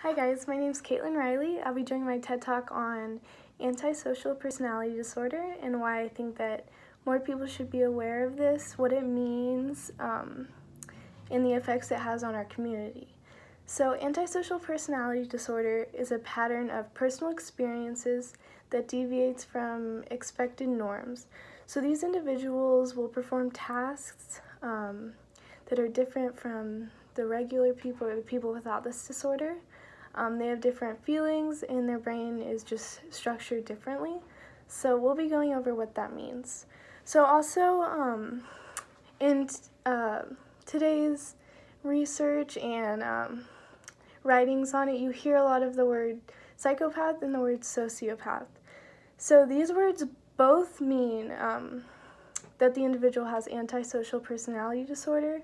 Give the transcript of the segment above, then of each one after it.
Hi guys, my name is Kaitlyn Reilly. I'll be doing my TED Talk on antisocial personality disorder and why I think that more people should be aware of this, what it means, and the effects it has on our community. So antisocial personality disorder is a pattern of personal experiences that deviates from expected norms. So these individuals will perform tasks that are different from the regular people or the people without this disorder. They have different feelings and their brain is just structured differently. So we'll be going over what that means. So also in today's research and writings on it, you hear a lot of the word psychopath and the word sociopath. So these words both mean that the individual has antisocial personality disorder,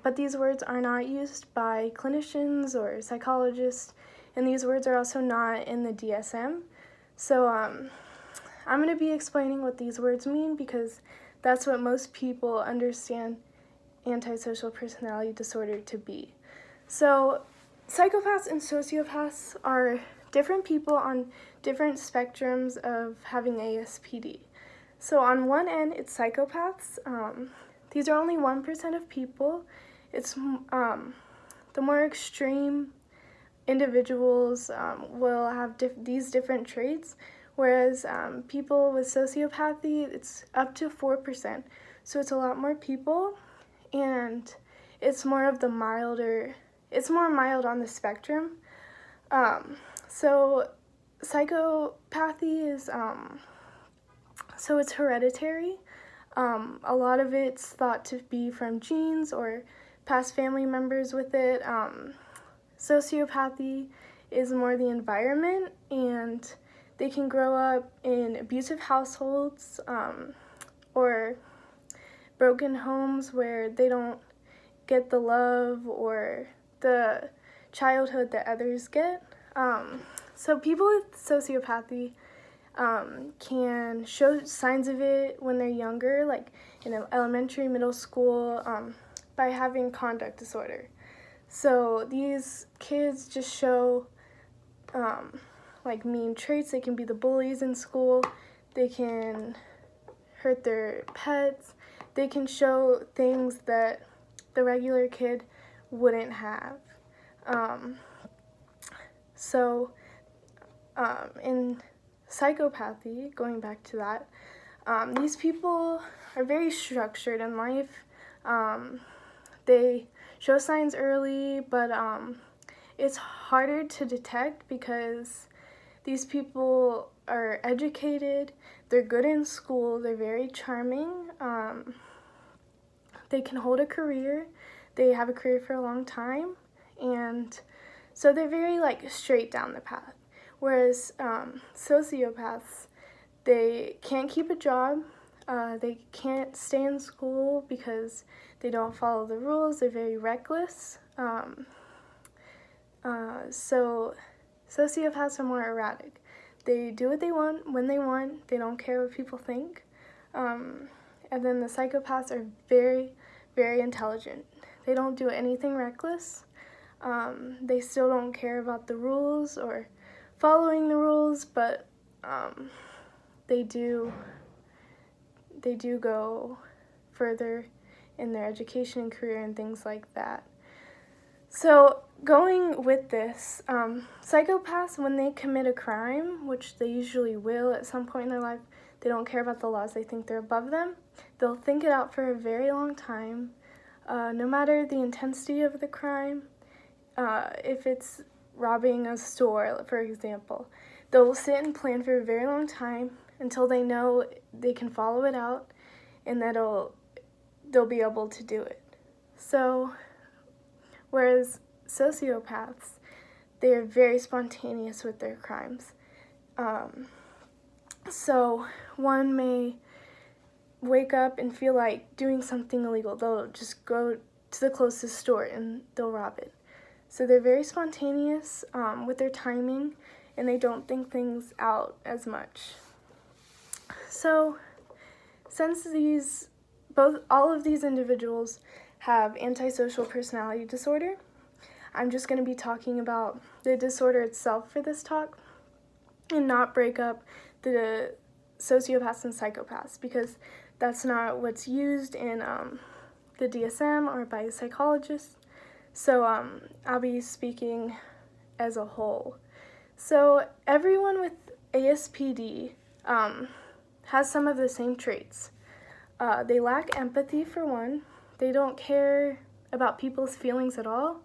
but these words are not used by clinicians or psychologists, and these words are also not in the DSM. So I'm going to be explaining what these words mean because that's what most people understand antisocial personality disorder to be. So psychopaths and sociopaths are different people on different spectrums of having ASPD. So on one end, it's psychopaths. These are only 1% of people. It's the more extreme individuals will have these different traits, whereas people with sociopathy, it's up to 4%. So it's a lot more people, and it's more of the milder, it's more mild on the spectrum. So psychopathy is, so it's hereditary. A lot of it's thought to be from genes or past family members with it. Sociopathy is more the environment, and they can grow up in abusive households or broken homes where they don't get the love or the childhood that others get. So people with sociopathy can show signs of it when they're younger, like in elementary, middle school, by having conduct disorder. So these kids just show like mean traits. They can be the bullies in school. They can hurt their pets. They can show things that the regular kid wouldn't have. In psychopathy, going back to that, these people are very structured in life. They show signs early, but it's harder to detect because these people are educated, they're good in school, they're very charming, they can hold a career, they have a career for a long time, and so they're very straight down the path. Whereas sociopaths, they can't keep a job, they can't stay in school because they don't follow the rules, they're very reckless. So sociopaths are more erratic. They do what they want, when they want, they don't care what people think. And then the psychopaths are very, very intelligent. They don't do anything reckless. They still don't care about the rules or following the rules, but they do go further in their education and career and things like that. So going with this, psychopaths, when they commit a crime, which they usually will at some point in their life, they don't care about the laws, they think they're above them. They'll think it out for a very long time, no matter the intensity of the crime. If it's robbing a store, for example, they'll sit and plan for a very long time until they know they can follow it out and that they'll be able to do it. So, whereas sociopaths, they are very spontaneous with their crimes. So one may wake up and feel like doing something illegal. They'll just go to the closest store and they'll rob it. So they're very spontaneous with their timing, and they don't think things out as much. So since all of these individuals have antisocial personality disorder, I'm just going to be talking about the disorder itself for this talk and not break up the sociopaths and psychopaths, because that's not what's used in the DSM or by psychologists. So I'll be speaking as a whole. So everyone with ASPD has some of the same traits. They lack empathy, for one. They don't care about people's feelings at all.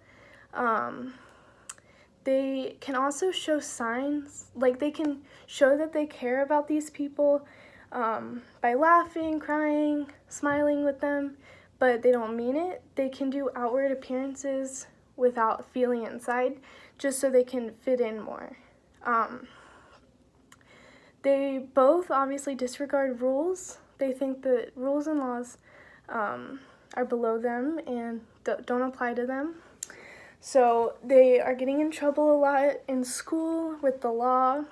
They can also show signs, like they can show that they care about these people by laughing, crying, smiling with them, but they don't mean it. They can do outward appearances without feeling it inside, just so they can fit in more. They both obviously disregard rules. They think that rules and laws are below them and don't apply to them. So they are getting in trouble a lot in school with the law.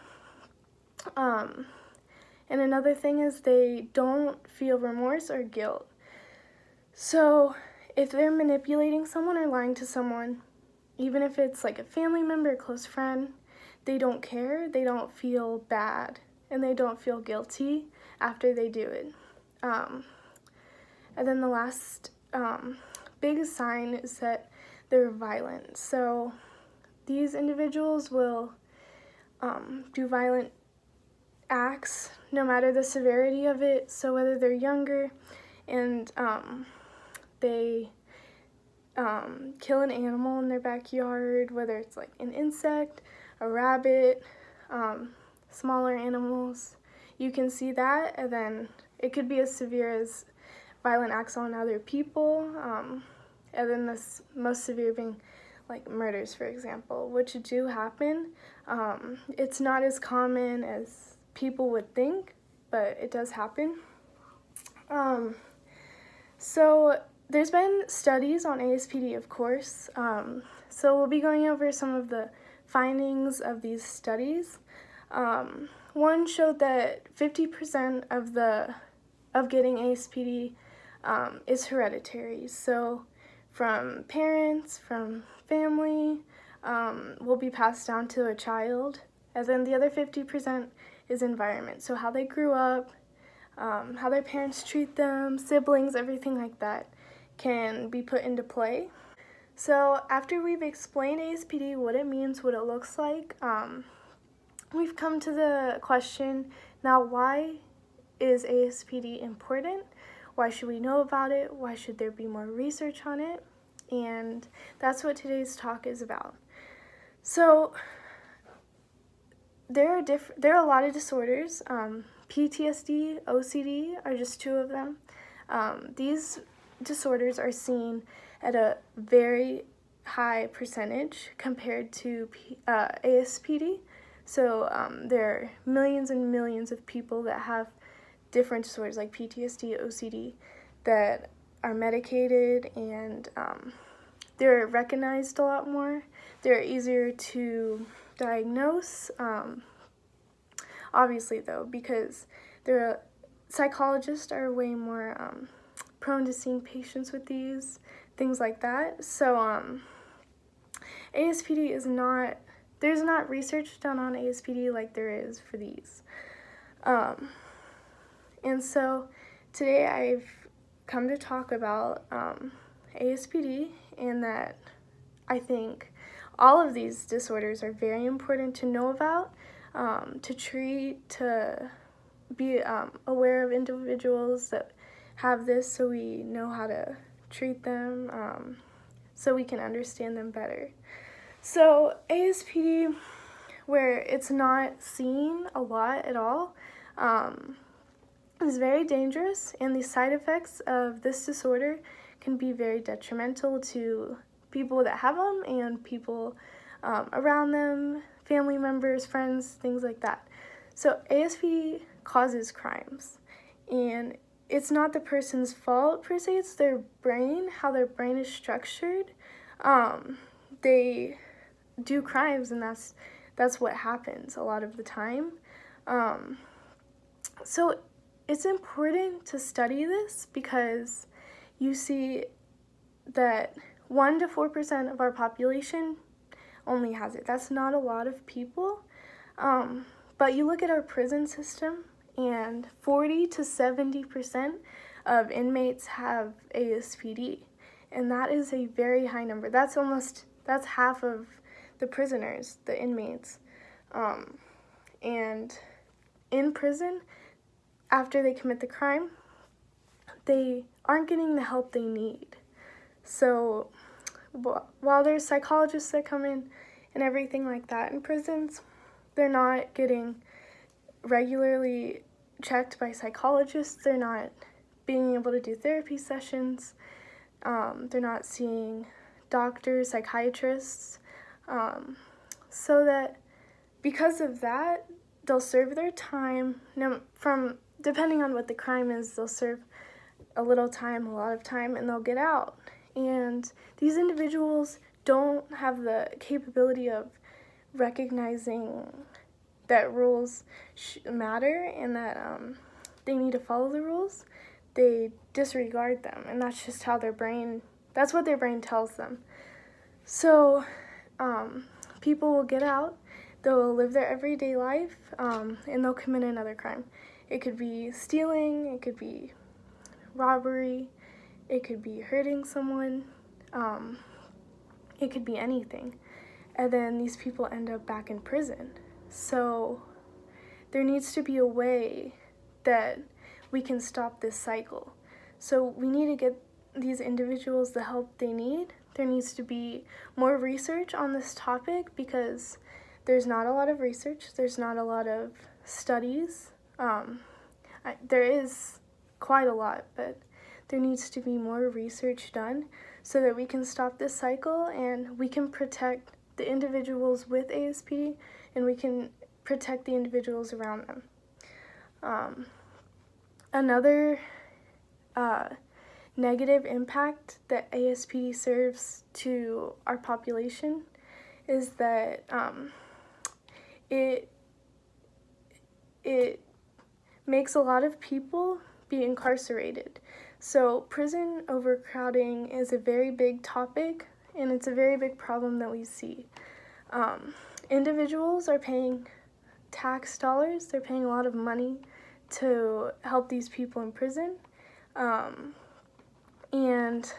And another thing is they don't feel remorse or guilt. So if they're manipulating someone or lying to someone, even if it's like a family member, a close friend, they don't care, they don't feel bad, and they don't feel guilty after they do it. And then the last big sign is that they're violent. So these individuals will do violent acts no matter the severity of it. So whether they're younger and they kill an animal in their backyard, whether it's like an insect, a rabbit, smaller animals, you can see that. And then it could be as severe as violent acts on other people, and then the most severe being like murders, for example, which do happen. It's not as common as people would think, but it does happen. So there's been studies on ASPD, of course. So we'll be going over some of the findings of these studies. One showed that 50% of getting ASPD is hereditary. So from parents, from family, will be passed down to a child. And then the other 50% is environment. So how they grew up, how their parents treat them, siblings, everything like that can be put into play. So after we've explained ASPD, what it means, what it looks like, we've come to the question, now why is ASPD important? Why should we know about it? Why should there be more research on it? And that's what today's talk is about. So there are a lot of disorders. PTSD, OCD are just two of them. These disorders are seen at a very high percentage compared to ASPD. So there are millions and millions of people that have different disorders like PTSD, OCD, that are medicated, and they're recognized a lot more. They're easier to diagnose, obviously though, because psychologists are way more prone to seeing patients with these, things like that. So ASPD there's not research done on ASPD like there is for these. And so today I've come to talk about ASPD, and that I think all of these disorders are very important to know about, to treat, to be aware of individuals that have this, so we know how to treat them, so we can understand them better. So ASPD, where it's not seen a lot at all, is very dangerous, and the side effects of this disorder can be very detrimental to people that have them and people around them, family members, friends, things like that. So ASPD causes crimes, and it's not the person's fault per se, it's their brain, how their brain is structured. They do crimes, and that's what happens a lot of the time. So it's important to study this, because you see that 1 to 4% of our population only has it. That's not a lot of people. But you look at our prison system, and 40 to 70% of inmates have ASPD. And that is a very high number. That's half of the prisoners, the inmates. And in prison, after they commit the crime, they aren't getting the help they need. So while there's psychologists that come in and everything like that in prisons, they're not getting regularly checked by psychologists. They're not being able to do therapy sessions. They're not seeing doctors, psychiatrists. So that because of that, they'll serve their time. Depending on what the crime is, they'll serve a little time, a lot of time, and they'll get out. And these individuals don't have the capability of recognizing that rules matter and that they need to follow the rules. They disregard them, and that's just how that's what their brain tells them. So people will get out, they'll live their everyday life, and they'll commit another crime. It could be stealing, it could be robbery, it could be hurting someone, it could be anything. And then these people end up back in prison. So there needs to be a way that we can stop this cycle. So we need to get these individuals the help they need. There needs to be more research on this topic because there's not a lot of research, there's not a lot of studies. There is quite a lot, but there needs to be more research done so that we can stop this cycle and we can protect the individuals with ASPD and we can protect the individuals around them. Another negative impact that ASPD serves to our population is that it makes a lot of people be incarcerated. So prison overcrowding is a very big topic, and it's a very big problem that we see. Individuals are paying tax dollars, they're paying a lot of money to help these people in prison. And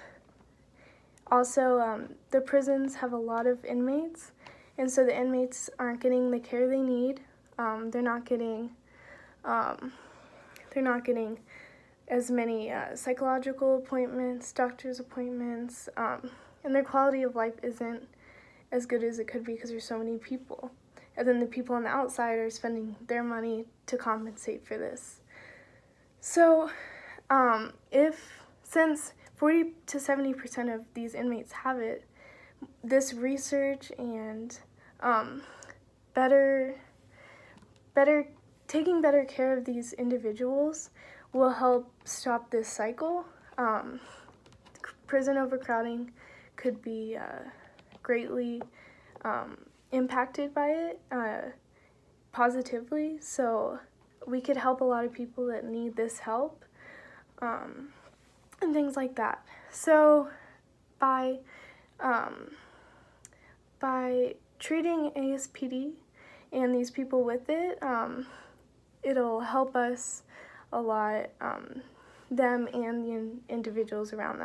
also the prisons have a lot of inmates, and so the inmates aren't getting the care they need. They're not getting as many psychological appointments, doctor's appointments, and their quality of life isn't as good as it could be because there's so many people. And then the people on the outside are spending their money to compensate for this. So since 40 to 70% of these inmates have it, this research and taking better care of these individuals will help stop this cycle. Prison overcrowding could be greatly impacted by it positively, so we could help a lot of people that need this help and things like that. So by treating ASPD and these people with it, it'll help us a lot, them and the individuals around them.